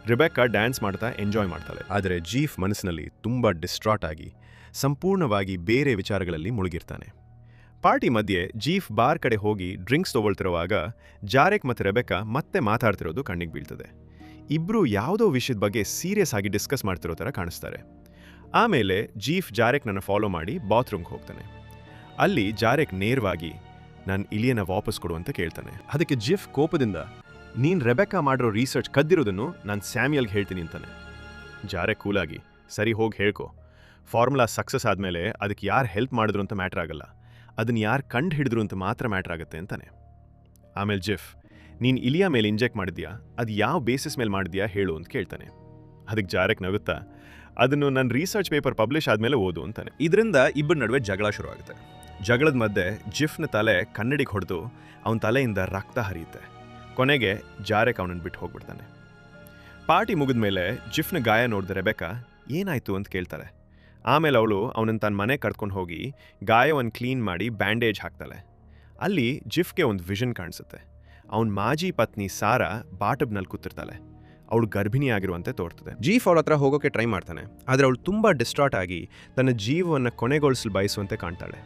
ರೆಬೆಕಾ ಡ್ಯಾನ್ಸ್ ಮಾಡ್ತಾ ಎಂಜಾಯ್ ಮಾಡ್ತಾಳೆ. ಆದರೆ ಜೀಫ್ ಮನಸ್ಸಿನಲ್ಲಿ ತುಂಬ ಡಿಸ್ಟ್ರಾಟ್ ಆಗಿ ಸಂಪೂರ್ಣವಾಗಿ ಬೇರೆ ವಿಚಾರಗಳಲ್ಲಿ ಮುಳುಗಿರ್ತಾನೆ. ಪಾರ್ಟಿ ಮಧ್ಯೆ ಜೀಫ್ ಬಾರ್ ಕಡೆ ಹೋಗಿ ಡ್ರಿಂಕ್ಸ್ ತಗೊಳ್ತಿರುವಾಗ ಜಾರೆಕ್ ಮತ್ತು ರೆಬೆಕಾ ಮತ್ತೆ ಮಾತಾಡ್ತಿರೋದು ಕಣ್ಣಿಗೆ ಬೀಳ್ತದೆ. ಇಬ್ಬರು ಯಾವುದೋ ವಿಷಯದ ಬಗ್ಗೆ ಸೀರಿಯಸ್ ಆಗಿ ಡಿಸ್ಕಸ್ ಮಾಡ್ತಿರೋ ಥರ ಕಾಣಿಸ್ತಾರೆ. ಆಮೇಲೆ ಜೀಫ್ ಜಾರೆಕ್ನನ್ನು ಫಾಲೋ ಮಾಡಿ ಬಾತ್ರೂಮ್ಗೆ ಹೋಗ್ತಾನೆ. ಅಲ್ಲಿ ಜಾರೆಕ್ ನೇರವಾಗಿ ನಾನು ಇಲಿಯನ್ನ ವಾಪಸ್ ಕೊಡು ಅಂತ ಕೇಳ್ತಾನೆ. ಅದಕ್ಕೆ ಜಿಫ್ ಕೋಪದಿಂದ, ನೀನು ರೆಬೆಕಾ ಮಾಡಿರೋ ರಿಸರ್ಚ್ ಕದ್ದಿರೋದನ್ನು ನಾನು ಸ್ಯಾಮ್ಯಲ್ಗೆ ಹೇಳ್ತೀನಿ ಅಂತಾನೆ. ಜಾರೆಕ್ ಕೂಲಾಗಿ, ಸರಿ ಹೋಗಿ ಹೇಳ್ಕೊ, ಫಾರ್ಮುಲಾ ಸಕ್ಸಸ್ ಆದಮೇಲೆ ಅದಕ್ಕೆ ಯಾರು ಹೆಲ್ಪ್ ಮಾಡಿದ್ರು ಅಂತ ಮ್ಯಾಟ್ರ್ ಆಗಲ್ಲ, ಅದನ್ನು ಯಾರು ಕಂಡು ಹಿಡಿದ್ರು ಅಂತ ಮಾತ್ರ ಮ್ಯಾಟ್ರ್ ಆಗುತ್ತೆ ಅಂತಾನೆ. ಆಮೇಲೆ ಜಿಫ್, ನೀನು ಇಲಿಯಾ ಮೇಲೆ ಇಂಜೆಕ್ಟ್ ಮಾಡಿದ್ಯಾ, ಅದು ಯಾವ ಬೇಸಿಸ್ ಮೇಲೆ ಮಾಡಿದ್ಯಾ ಹೇಳು ಅಂತ ಕೇಳ್ತಾನೆ. ಅದಕ್ಕೆ ಜಾರೆಕ್ ನಗುತ್ತಾ, ಅದನ್ನು ನನ್ನ ರಿಸರ್ಚ್ ಪೇಪರ್ ಪಬ್ಲಿಷ್ ಆದಮೇಲೆ ಓದು ಅಂತಾನೆ. ಇದರಿಂದ ಇಬ್ಬರ ನಡುವೆ ಜಗಳ ಶುರು ಆಗುತ್ತೆ. ಜಗಳದ ಮಧ್ಯೆ ಜಿಫ್ನ ತಲೆ ಕನ್ನಡಿಗೆ ಹೊಡೆದು ಅವನ ತಲೆಯಿಂದ ರಕ್ತ ಹರಿಯುತ್ತೆ. ಕೊನೆಗೆ ಜಾರೆಕ್ ಅವನನ್ನು ಬಿಟ್ಟು ಹೋಗ್ಬಿಡ್ತಾನೆ. ಪಾರ್ಟಿ ಮುಗಿದ ಮೇಲೆ ಜಿಫ್ನ ಗಾಯ ನೋಡಿದ ರೆಬೆಕಾ ಏನಾಯ್ತು ಅಂತ ಕೇಳ್ತಾಳೆ. ಆಮೇಲೆ ಅವಳು ಅವನನ್ನು ತನ್ನ ಮನೆ ಕರ್ಕೊಂಡು ಹೋಗಿ ಗಾಯವನ್ನು ಕ್ಲೀನ್ ಮಾಡಿ ಬ್ಯಾಂಡೇಜ್ ಹಾಕ್ತಾಳೆ. ಅಲ್ಲಿ ಜಿಫ್ಗೆ ಒಂದು ವಿಷನ್ ಕಾಣಿಸುತ್ತೆ. ಅವನ ಮಾಜಿ ಪತ್ನಿ ಸಾರಾ ಬಾಟಬ್ನಲ್ಲಿ ಕೂತಿರ್ತಾಳೆ. ಅವಳು ಗರ್ಭಿಣಿ ಆಗಿರುವಂತೆ ತೋರ್ತದೆ. ಜೀಫ್ ಅವಳ ಹತ್ರ ಹೋಗೋಕೆ ಟ್ರೈ ಮಾಡ್ತಾನೆ, ಆದರೆ ಅವಳು ತುಂಬ ಡಿಸ್ಟ್ರಾಟ್ ಆಗಿ ತನ್ನ ಜೀವವನ್ನು ಕೊನೆಗೊಳಿಸಲು ಬಯಸುವಂತೆ ಕಾಣ್ತಾಳೆ.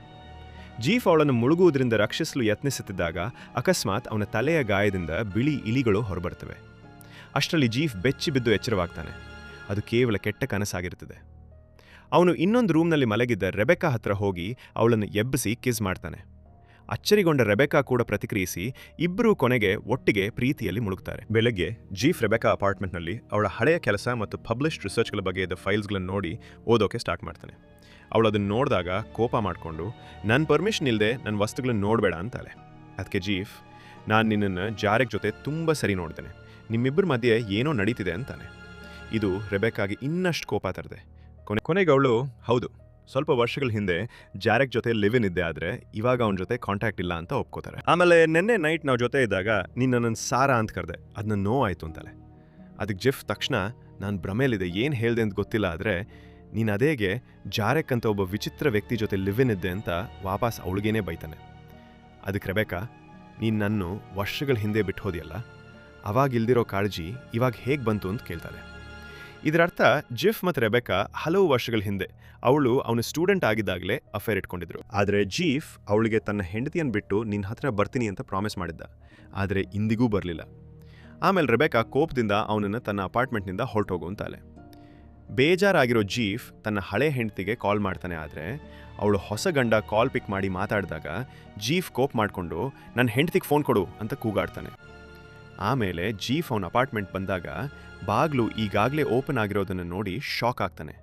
ಜೀಫ್ ಅವಳನ್ನು ಮುಳುಗುವುದರಿಂದ ರಕ್ಷಿಸಲು ಯತ್ನಿಸುತ್ತಿದ್ದಾಗ ಅಕಸ್ಮಾತ್ ಅವನ ತಲೆಯ ಗಾಯದಿಂದ ಬಿಳಿ ಇಲಿಗಳು ಹೊರಬರ್ತವೆ. ಅಷ್ಟರಲ್ಲಿ ಜೀಫ್ ಬೆಚ್ಚಿ ಬಿದ್ದು ಎಚ್ಚರವಾಗ್ತಾನೆ. ಅದು ಕೇವಲ ಕೆಟ್ಟ ಕನಸಾಗಿರುತ್ತದೆ. ಅವನು ಇನ್ನೊಂದು ರೂಮ್ನಲ್ಲಿ ಮಲಗಿದ್ದ ರೆಬೆಕಾ ಹತ್ರ ಹೋಗಿ ಅವಳನ್ನು ಎಬ್ಬಿಸಿ ಕಿಸ್ ಮಾಡ್ತಾನೆ. ಅಚ್ಚರಿಗೊಂಡ ರೆಬೆಕಾ ಕೂಡ ಪ್ರತಿಕ್ರಿಯಿಸಿ ಇಬ್ಬರೂ ಕೊನೆಗೆ ಒಟ್ಟಿಗೆ ಪ್ರೀತಿಯಲ್ಲಿ ಮುಳುಗ್ತಾರೆ. ಬೆಳಗ್ಗೆ ಜೀಫ್ ರೆಬೆಕಾ ಅಪಾರ್ಟ್ಮೆಂಟ್ನಲ್ಲಿ ಅವಳ ಹಳೆಯ ಕೆಲಸ ಮತ್ತು ಪಬ್ಲಿಷ್ಡ್ ರಿಸರ್ಚ್ಗಳ ಬಗ್ಗೆ ಇದ್ದ ಫೈಲ್ಸ್ಗಳನ್ನು ನೋಡಿ ಓದೋಕೆ ಸ್ಟಾರ್ಟ್ ಮಾಡ್ತಾನೆ. ಅವಳು ಅದನ್ನು ನೋಡಿದಾಗ ಕೋಪ ಮಾಡಿಕೊಂಡು, ನನ್ನ ಪರ್ಮಿಷನ್ ಇಲ್ಲದೆ ನನ್ನ ವಸ್ತುಗಳನ್ನು ನೋಡಬೇಡ ಅಂತಾಳೆ. ಅದಕ್ಕೆ ಜೀಫ್, ನಾನು ನಿನ್ನನ್ನು ಜಾರೆಕ್ ಜೊತೆ ತುಂಬ ಸರಿ ನೋಡ್ತೇನೆ, ನಿಮ್ಮಿಬ್ಬರ ಮಧ್ಯೆ ಏನೋ ನಡೀತಿದೆ ಅಂತಾನೆ. ಇದು ರೆಬೆಕಾಗೆ ಇನ್ನಷ್ಟು ಕೋಪ ತರದೆ. ಕೊನೆಗೆ ಅವಳು, ಹೌದು, ಸ್ವಲ್ಪ ವರ್ಷಗಳ ಹಿಂದೆ ಜಾರೆಕ್ ಜೊತೆ ಲಿವ್ ಇನ್ ಇದ್ದೆ, ಆದರೆ ಇವಾಗ ಅವನ ಜೊತೆ ಕಾಂಟ್ಯಾಕ್ಟ್ ಇಲ್ಲ ಅಂತ ಒಪ್ಕೋತಾರೆ. ಆಮೇಲೆ ನಿನ್ನೆ ನೈಟ್ ನಾವು ಜೊತೆ ಇದ್ದಾಗ ನೀನು ನನ್ನ ಸಾರಾ ಅಂತ ಕರೆದೆ, ಅದನ್ನ ನೋವಾಯಿತು ಅಂತಾಳೆ. ಅದಕ್ಕೆ ಜಿಫ್ ತಕ್ಷಣ, ನಾನು ಭ್ರಮೇಲಿದೆ, ಏನು ಹೇಳಿದೆ ಅಂತ ಗೊತ್ತಿಲ್ಲ, ಆದರೆ ನೀನು ಅದೇಗೆ ಜಾರೆಕ್ ಅಂತ ಒಬ್ಬ ವಿಚಿತ್ರ ವ್ಯಕ್ತಿ ಜೊತೆ ಲಿವ್ ಇನ್ ಇದ್ದೆ ಅಂತ ವಾಪಸ್ ಅವಳಿಗೇನೆ ಬೈತಾನೆ. ಅದಕ್ಕೆ ರೆಬೆಕಾ, ನೀನು ನನ್ನ ವರ್ಷಗಳ ಹಿಂದೆ ಬಿಟ್ಟು ಹೋದಿಯಲ್ಲ, ಅವಾಗ ಇಲ್ದಿರೋ ಕಾಳಜಿ ಇವಾಗ ಹೇಗೆ ಬಂತು ಅಂತ ಕೇಳ್ತಾಳೆ. ಇದರರ್ಥ ಜಿಫ್ ಮತ್ತು ರೆಬೆಕಾ ಹಲವು ವರ್ಷಗಳ ಹಿಂದೆ ಅವಳು ಅವನ ಸ್ಟೂಡೆಂಟ್ ಆಗಿದ್ದಾಗಲೇ ಅಫೇರ್ ಇಟ್ಕೊಂಡಿದ್ರು. ಆದರೆ ಜೀಫ್ ಅವಳಿಗೆ ತನ್ನ ಹೆಂಡತಿಯನ್ನು ಬಿಟ್ಟು ನಿನ್ನ ಹತ್ರ ಬರ್ತೀನಿ ಅಂತ ಪ್ರಾಮಿಸ್ ಮಾಡಿದ್ದ, ಆದರೆ ಇಂದಿಗೂ ಬರಲಿಲ್ಲ. ಆಮೇಲೆ ರೆಬೆಕಾ ಕೋಪದಿಂದ ಅವನನ್ನು ತನ್ನ ಅಪಾರ್ಟ್ಮೆಂಟ್ನಿಂದ ಹೊರಟೋಗು ಅಂತಾಳೆ. ಬೇಜಾರಾಗಿರೋ ಜೀಫ್ ತನ್ನ ಹಳೆ ಹೆಂಡತಿಗೆ ಕಾಲ್ ಮಾಡ್ತಾನೆ. ಆದರೆ ಅವಳು ಹೊಸ ಗಂಡ ಕಾಲ್ ಪಿಕ್ ಮಾಡಿ ಮಾತಾಡಿದಾಗ ಜೀಫ್ ಕೋಪ್ ಮಾಡಿಕೊಂಡು ನನ್ನ ಹೆಂಡತಿಗೆ ಫೋನ್ ಕೊಡು ಅಂತ ಕೂಗಾಡ್ತಾನೆ. ಆಮೇಲೆ ಜೀಫ್ ಅವನ ಅಪಾರ್ಟ್ಮೆಂಟ್ ಬಂದಾಗ ಬಾಗ್ಲು ಈಗಾಗಲೇ ಓಪನ್ ಆಗಿರೋದನ್ನು ನೋಡಿ ಶಾಕ್ ಆಗ್ತಾನೆ.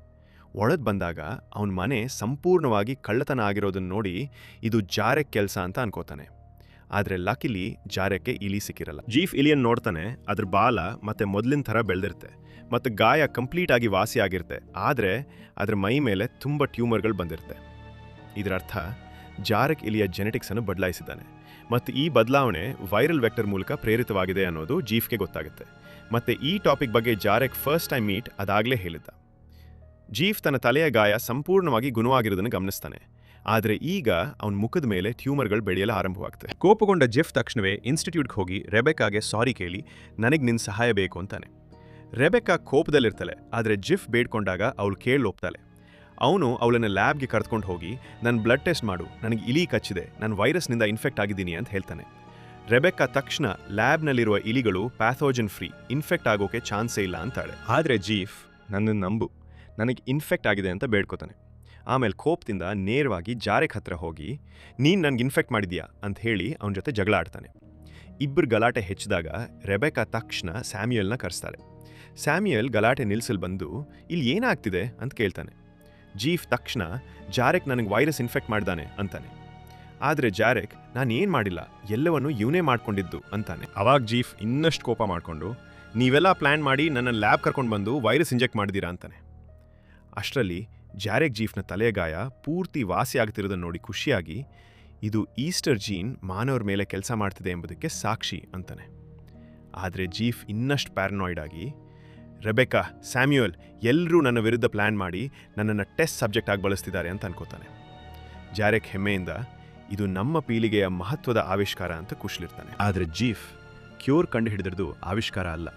ಒಳಗೆ ಬಂದಾಗ ಅವನ ಮನೆ ಸಂಪೂರ್ಣವಾಗಿ ಕಳ್ಳತನ ಆಗಿರೋದನ್ನು ನೋಡಿ ಇದು ಜಾರೆಕ್ ಕೆಲಸ ಅಂತ ಅನ್ಕೋತಾನೆ. ಆದರೆ ಲಕಿಲಿ ಜಾರೆಕ್ಕೆ ಇಲಿ ಸಿಕ್ಕಿರಲ್ಲ. ಜೀಫ್ ಇಲಿಯನ್ನು ನೋಡ್ತಾನೆ. ಅದ್ರ ಬಾಲ ಮತ್ತೆ ಮೊದಲಿನ ಥರ ಬೆಳೆದಿರುತ್ತೆ ಮತ್ತು ಗಾಯ ಕಂಪ್ಲೀಟ್ ಆಗಿ ವಾಸಿ ಆಗಿರುತ್ತೆ. ಆದರೆ ಅದರ ಮೈ ಮೇಲೆ ತುಂಬ ಟ್ಯೂಮರ್ಗಳು ಬಂದಿರುತ್ತೆ. ಇದರರ್ಥ ಜಾರೆಕ್ ಇಲಿಯ ಜೆನೆಟಿಕ್ಸನ್ನು ಬದಲಾಯಿಸಿದ್ದಾನೆ ಮತ್ತು ಈ ಬದಲಾವಣೆ ವೈರಲ್ ವೆಕ್ಟರ್ ಮೂಲಕ ಪ್ರೇರಿತವಾಗಿದೆ ಅನ್ನೋದು ಜೀಫ್ಗೆ ಗೊತ್ತಾಗುತ್ತೆ. ಮತ್ತು ಈ ಟಾಪಿಕ್ ಬಗ್ಗೆ ಜಾರೆಕ್ ಫಸ್ಟ್ ಟೈಮ್ ಮೀಟ್ ಅದಾಗಲೇ ಹೇಳಿದ್ದ. ಜೀಫ್ ತನ್ನ ತಲೆಯ ಗಾಯ ಸಂಪೂರ್ಣವಾಗಿ ಗುಣವಾಗಿರೋದನ್ನು ಗಮನಿಸ್ತಾನೆ. ಆದರೆ ಈಗ ಅವನ ಮುಖದ ಮೇಲೆ ಟ್ಯೂಮರ್ಗಳು ಬೆಳೆಯಲು ಆರಂಭವಾಗ್ತದೆ. ಕೋಪಗೊಂಡ ಜೆಫ್ ತಕ್ಷಣವೇ ಇನ್ಸ್ಟಿಟ್ಯೂಟ್ಗೆ ಹೋಗಿ ರೆಬೆಕಾಗೆ ಸಾರಿ ಕೇಳಿ ನನಗೆ ನಿನ್ನ ಸಹಾಯ ಬೇಕು ಅಂತಾನೆ. ರೆಬೆಕಾ ಕೋಪದಲ್ಲಿರ್ತಾಳೆ, ಆದರೆ ಜಿಫ್ ಬೇಡ್ಕೊಂಡಾಗ ಅವಳು ಕೇಳೊಪ್ತಾಳೆ. ಅವನು ಅವಳನ್ನು ಲ್ಯಾಬ್ಗೆ ಕರೆದುಕೊಂಡು ಹೋಗಿ ನನ್ನ ಬ್ಲಡ್ ಟೆಸ್ಟ್ ಮಾಡು, ನನಗೆ ಇಲಿ ಕಚ್ಚಿದೆ, ನಾನು ವೈರಸ್ನಿಂದ ಇನ್ಫೆಕ್ಟ್ ಆಗಿದ್ದೀನಿ ಅಂತ ಹೇಳ್ತಾನೆ. ರೆಬೆಕಾ ತಕ್ಷಣ ಲ್ಯಾಬ್ನಲ್ಲಿರುವ ಇಲಿಗಳು ಪ್ಯಾಥೋಜನ್ ಫ್ರೀ, ಇನ್ಫೆಕ್ಟ್ ಆಗೋಕೆ ಚಾನ್ಸೇ ಇಲ್ಲ ಅಂತಾಳೆ. ಆದರೆ ಜೀಫ್ ನನ್ನನ್ನು ನಂಬು, ನನಗೆ ಇನ್ಫೆಕ್ಟ್ ಆಗಿದೆ ಅಂತ ಬೇಡ್ಕೋತಾನೆ. ಆಮೇಲೆ ಕೋಪದಿಂದ ನೇರವಾಗಿ ಜಾರೆಕ್ ಹತ್ರ ಹೋಗಿ ನೀನು ನನಗೆ ಇನ್ಫೆಕ್ಟ್ ಮಾಡಿದ್ಯಾ ಅಂತ ಹೇಳಿ ಅವನ ಜೊತೆ ಜಗಳ ಆಡ್ತಾನೆ. ಇಬ್ಬರು ಗಲಾಟೆ ಹೆಚ್ಚಿದಾಗ ರೆಬೆಕಾ ತಕ್ಷಣ ಸ್ಯಾಮ್ಯುಯಲ್ನ ಕರೆಸ್ತಾಳೆ. ಸ್ಯಾಮ್ಯುಯಲ್ ಗಲಾಟೆ ನಿಲ್ಸಲು ಬಂದು ಇಲ್ಲಿ ಏನಾಗ್ತಿದೆ ಅಂತ ಕೇಳ್ತಾನೆ. ಜೀಫ್ ತಕ್ಷಣ ಜಾರೆಕ್ ನನಗೆ ವೈರಸ್ ಇನ್ಫೆಕ್ಟ್ ಮಾಡ್ದಾನೆ ಅಂತಾನೆ. ಆದರೆ ಜಾರೆಕ್ ನಾನು ಏನು ಮಾಡಿಲ್ಲ, ಎಲ್ಲವನ್ನೂ ಇವನೇ ಮಾಡ್ಕೊಂಡಿದ್ದು ಅಂತಾನೆ. ಅವಾಗ ಜೀಫ್ ಇನ್ನಷ್ಟು ಕೋಪ ಮಾಡಿಕೊಂಡು ನೀವೆಲ್ಲ ಪ್ಲ್ಯಾನ್ ಮಾಡಿ ನನ್ನ ಲ್ಯಾಬ್ ಕರ್ಕೊಂಡು ಬಂದು ವೈರಸ್ ಇಂಜೆಕ್ಟ್ ಮಾಡಿದ್ದೀರಾ ಅಂತಾನೆ. ಅಷ್ಟರಲ್ಲಿ ಜಾರೆಕ್ ಜೀಫ್ನ ತಲೆಗಾಯ ಪೂರ್ತಿ ವಾಸಿ ಆಗ್ತಿರೋದನ್ನು ನೋಡಿ ಖುಷಿಯಾಗಿ, ಇದು ಈಸ್ಟರ್ ಜೀನ್ ಮಾನವರ ಮೇಲೆ ಕೆಲಸ ಮಾಡ್ತಿದೆ ಎಂಬುದಕ್ಕೆ ಸಾಕ್ಷಿ ಅಂತಾನೆ. ಆದರೆ ಜೀಫ್ ಇನ್ನಷ್ಟು ಪ್ಯಾರನಾಯ್ಡ್ ಆಗಿ, ರೆಬೆಕಾ, ಸ್ಯಾಮ್ಯುಯಲ್ ಎಲ್ಲರೂ ನನ್ನ ವಿರುದ್ಧ ಪ್ಲ್ಯಾನ್ ಮಾಡಿ ನನ್ನನ್ನು ಟೆಸ್ಟ್ ಸಬ್ಜೆಕ್ಟ್ ಆಗಿ ಬಳಸ್ತಿದ್ದಾರೆ ಅಂತ ಅನ್ಕೋತಾನೆ. ಜಾರೆಕ್ ಹೆಮ್ಮೆಯಿಂದ, ಇದು ನಮ್ಮ ಪೀಳಿಗೆಯ ಮಹತ್ವದ ಆವಿಷ್ಕಾರ ಅಂತ ಖುಷಿಲಿರ್ತಾನೆ. ಆದರೆ ಜೀಫ್ ಕ್ಯೂರ್ ಕಂಡುಹಿಡಿದಿರೋದು ಆವಿಷ್ಕಾರ ಅಲ್ಲ.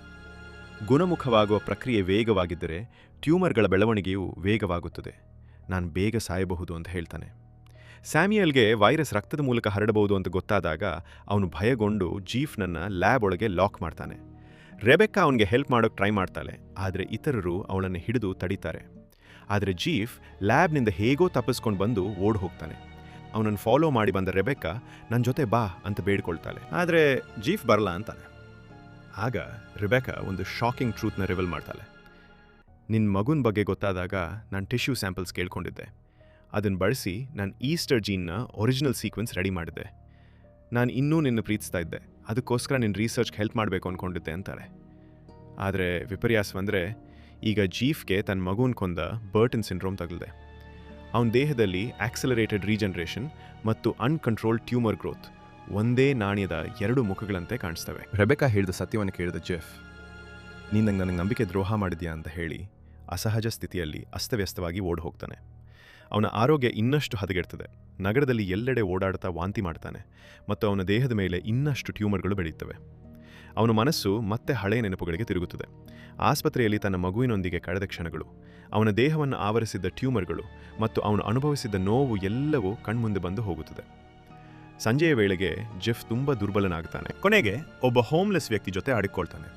ಗುಣಮುಖವಾಗುವ ಪ್ರಕ್ರಿಯೆ ವೇಗವಾಗಿದ್ದರೆ ಟ್ಯೂಮರ್ಗಳ ಬೆಳವಣಿಗೆಯೂ ವೇಗವಾಗುತ್ತದೆ. ನಾನು ಬೇಗ ಸಾಯಬಹುದು ಅಂತ ಹೇಳ್ತಾನೆ. ಸ್ಯಾಮ್ಯುಯಲ್ಗೆ ವೈರಸ್ ರಕ್ತದ ಮೂಲಕ ಹರಡಬಹುದು ಅಂತ ಗೊತ್ತಾದಾಗ ಅವನು ಭಯಗೊಂಡು ಜೀಫ್ನನ್ನು ಲ್ಯಾಬ್ ಒಳಗೆ ಲಾಕ್ ಮಾಡ್ತಾನೆ. ರೆಬೆಕ್ಕಾ ಅವನಿಗೆ ಹೆಲ್ಪ್ ಮಾಡೋಕ್ಕೆ ಟ್ರೈ ಮಾಡ್ತಾಳೆ, ಆದರೆ ಇತರರು ಅವಳನ್ನು ಹಿಡಿದು ತಡೀತಾರೆ. ಆದರೆ ಜೀಫ್ ಲ್ಯಾಬ್ನಿಂದ ಹೇಗೋ ತಪ್ಪಿಸ್ಕೊಂಡು ಬಂದು ಓಡ್ ಹೋಗ್ತಾನೆ. ಅವನನ್ನು ಫಾಲೋ ಮಾಡಿ ಬಂದ ರೆಬೆಕ್ಕಾ ನನ್ನ ಜೊತೆ ಬಾ ಅಂತ ಬೇಡ್ಕೊಳ್ತಾಳೆ. ಆದರೆ ಜೀಫ್ ಬರಲ್ಲ ಅಂತಾನೆ. ಆಗ ರೆಬೆಕ್ಕಾ ಒಂದು ಶಾಕಿಂಗ್ ಟ್ರೂತ್ನ ರಿವೀಲ್ ಮಾಡ್ತಾಳೆ. ನಿನ್ನ ಮಗುನ ಬಗ್ಗೆ ಗೊತ್ತಾದಾಗ ನಾನು ಟಿಶ್ಯೂ ಸ್ಯಾಂಪಲ್ಸ್ ಕೇಳ್ಕೊಂಡಿದ್ದೆ. ಅದನ್ನು ಬಳಸಿ ನಾನು ಈಸ್ಟರ್ ಜೀನ್ನ ಒರಿಜಿನಲ್ ಸೀಕ್ವೆನ್ಸ್ ರೆಡಿ ಮಾಡಿದ್ದೆ. ನಾನು ಇನ್ನೂ ನಿನ್ನ ಪ್ರೀತಿಸ್ತಾ ಇದ್ದೆ, ಅದಕ್ಕೋಸ್ಕರ ನಿನ್ನ ರಿಸರ್ಚ್ಗೆ ಹೆಲ್ಪ್ ಮಾಡಬೇಕು ಅಂದ್ಕೊಂಡಿದ್ದೆ ಅಂತಾಳೆ. ಆದರೆ ವಿಪರ್ಯಾಸವಂದರೆ ಈಗ ಜೀಫ್ಗೆ ತನ್ನ ಮಗುನ ಕೊಂದ ಬರ್ಟನ್ ಸಿಂಡ್ರೋಮ್ ತಗಲಿದೆ. ಅವನ ದೇಹದಲ್ಲಿ ಆಕ್ಸಲರೇಟೆಡ್ ರೀಜನರೇಷನ್ ಮತ್ತು ಅನ್ಕಂಟ್ರೋಲ್ಡ್ ಟ್ಯೂಮರ್ ಗ್ರೋತ್ ಒಂದೇ ನಾಣ್ಯದ ಎರಡು ಮುಖಗಳಂತೆ ಕಾಣಿಸ್ತವೆ. ರೆಬೆಕ್ಕಾ ಹೇಳಿದ ಸತ್ಯವನ್ನು ಕೇಳಿದ ಜೆಫ್, ನೀನು ನನಗೆ ನಂಬಿಕೆ ದ್ರೋಹ ಮಾಡಿದ್ಯಾ ಅಂತ ಹೇಳಿ ಅಸಹಜ ಸ್ಥಿತಿಯಲ್ಲಿ ಅಸ್ತವ್ಯಸ್ತವಾಗಿ ಓಡ್ ಹೋಗ್ತಾನೆ. ಅವನ ಆರೋಗ್ಯ ಇನ್ನಷ್ಟು ಹದಗೆಡ್ತದೆ. ನಗರದಲ್ಲಿ ಎಲ್ಲೆಡೆ ಓಡಾಡ್ತಾ ವಾಂತಿ ಮಾಡ್ತಾನೆ ಮತ್ತು ಅವನ ದೇಹದ ಮೇಲೆ ಇನ್ನಷ್ಟು ಟ್ಯೂಮರ್ಗಳು ಬೆಳೆಯುತ್ತವೆ. ಅವನ ಮನಸ್ಸು ಮತ್ತೆ ಹಳೆಯ ನೆನಪುಗಳಿಗೆ ತಿರುಗುತ್ತದೆ. ಆಸ್ಪತ್ರೆಯಲ್ಲಿ ತನ್ನ ಮಗುವಿನೊಂದಿಗೆ ಕಳೆದ ಕ್ಷಣಗಳು, ಅವನ ದೇಹವನ್ನು ಆವರಿಸಿದ್ದ ಟ್ಯೂಮರ್ಗಳು ಮತ್ತು ಅವನು ಅನುಭವಿಸಿದ್ದ ನೋವು ಎಲ್ಲವೂ ಕಣ್ಮುಂದೆ ಬಂದು ಹೋಗುತ್ತದೆ. ಸಂಜೆಯ ವೇಳೆಗೆ ಜೆಫ್ ತುಂಬ ದುರ್ಬಲನಾಗ್ತಾನೆ. ಕೊನೆಗೆ ಒಬ್ಬ ಹೋಮ್ಲೆಸ್ ವ್ಯಕ್ತಿ ಜೊತೆ ಆಡಿಕೊಳ್ತಾನೆ.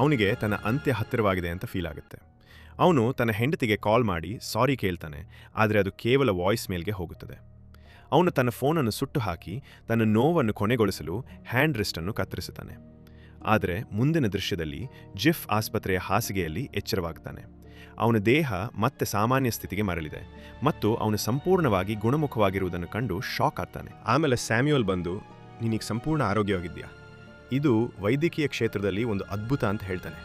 ಅವನಿಗೆ ತನ್ನ ಅಂತ್ಯ ಹತ್ತಿರವಾಗಿದೆ ಅಂತ ಫೀಲ್ ಆಗುತ್ತೆ. ಅವನು ತನ್ನ ಹೆಂಡತಿಗೆ ಕಾಲ್ ಮಾಡಿ ಸಾರಿ ಕೇಳ್ತಾನೆ, ಆದರೆ ಅದು ಕೇವಲ ವಾಯ್ಸ್ ಮೇಲ್ಗೆ ಹೋಗುತ್ತದೆ. ಅವನು ತನ್ನ ಫೋನನ್ನು ಸುಟ್ಟು ಹಾಕಿ ತನ್ನ ನೋವನ್ನು ಕೊನೆಗೊಳಿಸಲು ಹ್ಯಾಂಡ್ ರಿಸ್ಟನ್ನು ಕತ್ತರಿಸುತ್ತಾನೆ. ಆದರೆ ಮುಂದಿನ ದೃಶ್ಯದಲ್ಲಿ ಜೆಫ್ ಆಸ್ಪತ್ರೆಯ ಹಾಸಿಗೆಯಲ್ಲಿ ಎಚ್ಚರವಾಗ್ತಾನೆ. ಅವನ ದೇಹ ಮತ್ತೆ ಸಾಮಾನ್ಯ ಸ್ಥಿತಿಗೆ ಮರಳಿದೆ ಮತ್ತು ಅವನು ಸಂಪೂರ್ಣವಾಗಿ ಗುಣಮುಖವಾಗಿರುವುದನ್ನು ಕಂಡು ಶಾಕ್ ಆಗ್ತಾನೆ. ಆಮೇಲೆ ಸ್ಯಾಮ್ಯುಯಲ್ ಬಂದು, ನೀನೀಗ ಸಂಪೂರ್ಣ ಆರೋಗ್ಯವಾಗಿದ್ಯಾ, ಇದು ವೈದ್ಯಕೀಯ ಕ್ಷೇತ್ರದಲ್ಲಿ ಒಂದು ಅದ್ಭುತ ಅಂತ ಹೇಳ್ತಾನೆ.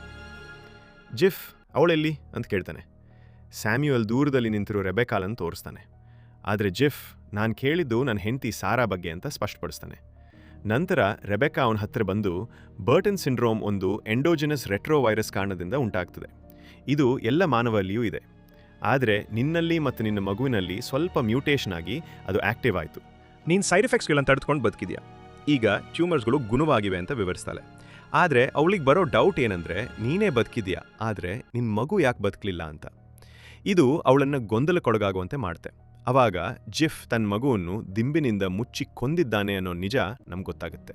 ಜೆಫ್ ಅವಳೆಲ್ಲಿ ಅಂತ ಕೇಳ್ತಾನೆ. ಸ್ಯಾಮ್ಯುಯಲ್ ದೂರದಲ್ಲಿ ನಿಂತಿರೋ ರೆಬೆಕಾಲನ್ನು ತೋರಿಸ್ತಾನೆ. ಆದರೆ ಜೆಫ್ ನಾನು ಕೇಳಿದ್ದು ನನ್ನ ಹೆಂಡತಿ ಸಾರಾ ಬಗ್ಗೆ ಅಂತ ಸ್ಪಷ್ಟಪಡಿಸ್ತಾನೆ. ನಂತರ ರೆಬೆಕ್ಕಾ ಅವನ ಹತ್ತಿರ ಬಂದು, ಬರ್ಟನ್ ಸಿಂಡ್ರೋಮ್ ಒಂದು ಎಂಡೋಜಿನಸ್ ರೆಟ್ರೋವೈರಸ್ ಕಾರಣದಿಂದ ಉಂಟಾಗ್ತದೆ. ಇದು ಎಲ್ಲ ಮಾನವಲ್ಲಿಯೂ ಇದೆ, ಆದರೆ ನಿನ್ನಲ್ಲಿ ಮತ್ತು ನಿನ್ನ ಮಗುವಿನಲ್ಲಿ ಸ್ವಲ್ಪ ಮ್ಯೂಟೇಷನ್ ಆಗಿ ಅದು ಆಕ್ಟಿವ್ ಆಯಿತು. ನೀನು ಸೈಡ್ ಎಫೆಕ್ಟ್ಸ್ಗಳನ್ನು ತಡೆದುಕೊಂಡು ಬದುಕಿದ್ಯಾ, ಈಗ ಟ್ಯೂಮರ್ಸ್ಗಳು ಗುಣವಾಗಿವೆ ಅಂತ ವಿವರಿಸ್ತಾಳೆ. ಆದರೆ ಅವಳಿಗೆ ಬರೋ ಡೌಟ್ ಏನಂದರೆ, ನೀನೇ ಬದುಕಿದ್ಯಾ, ಆದರೆ ನಿನ್ನ ಮಗು ಯಾಕೆ ಬದುಕಲಿಲ್ಲ ಅಂತ. ಇದು ಅವಳನ್ನು ಗೊಂದಲಕ್ಕೊಳಗಾಗುವಂತೆ ಮಾಡುತ್ತೆ. ಆವಾಗ ಜೆಫ್ ತನ್ನ ಮಗುವನ್ನು ದಿಂಬಿನಿಂದ ಮುಚ್ಚಿ ಕೊಂದಿದ್ದಾನೆ ಅನ್ನೋ ನಿಜ ನಮ್ಗೆ ಗೊತ್ತಾಗುತ್ತೆ.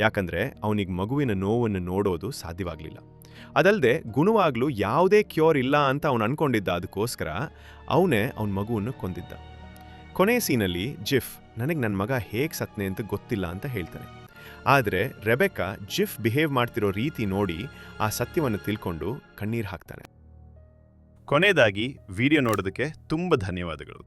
ಯಾಕಂದರೆ ಅವನಿಗೆ ಮಗುವಿನ ನೋವನ್ನು ನೋಡೋದು ಸಾಧ್ಯವಾಗಲಿಲ್ಲ. ಅದಲ್ಲದೆ ಗುಣವಾಗ್ಲೂ ಯಾವುದೇ ಕ್ಯೂರ್ ಇಲ್ಲ ಅಂತ ಅವನು ಅಂದ್ಕೊಂಡಿದ್ದ. ಅದಕ್ಕೋಸ್ಕರ ಅವನೇ ಅವನ ಮಗುವನ್ನು ಕೊಂದಿದ್ದ. ಕೊನೆಯ ಸೀನಲ್ಲಿ ಜೆಫ್ ನನಗೆ ನನ್ನ ಮಗ ಹೇಗೆ ಸತ್ನೆ ಅಂತ ಗೊತ್ತಿಲ್ಲ ಅಂತ ಹೇಳ್ತಾನೆ. ಆದರೆ ರೆಬೆಕ್ಕಾ ಜೆಫ್ ಬಿಹೇವ್ ಮಾಡ್ತಿರೋ ರೀತಿ ನೋಡಿ ಆ ಸತ್ಯವನ್ನು ತಿಳ್ಕೊಂಡು ಕಣ್ಣೀರು ಹಾಕ್ತಾನೆ. ಕೊನೆಯದಾಗಿ ವಿಡಿಯೋ ನೋಡೋದಕ್ಕೆ ತುಂಬ ಧನ್ಯವಾದಗಳು.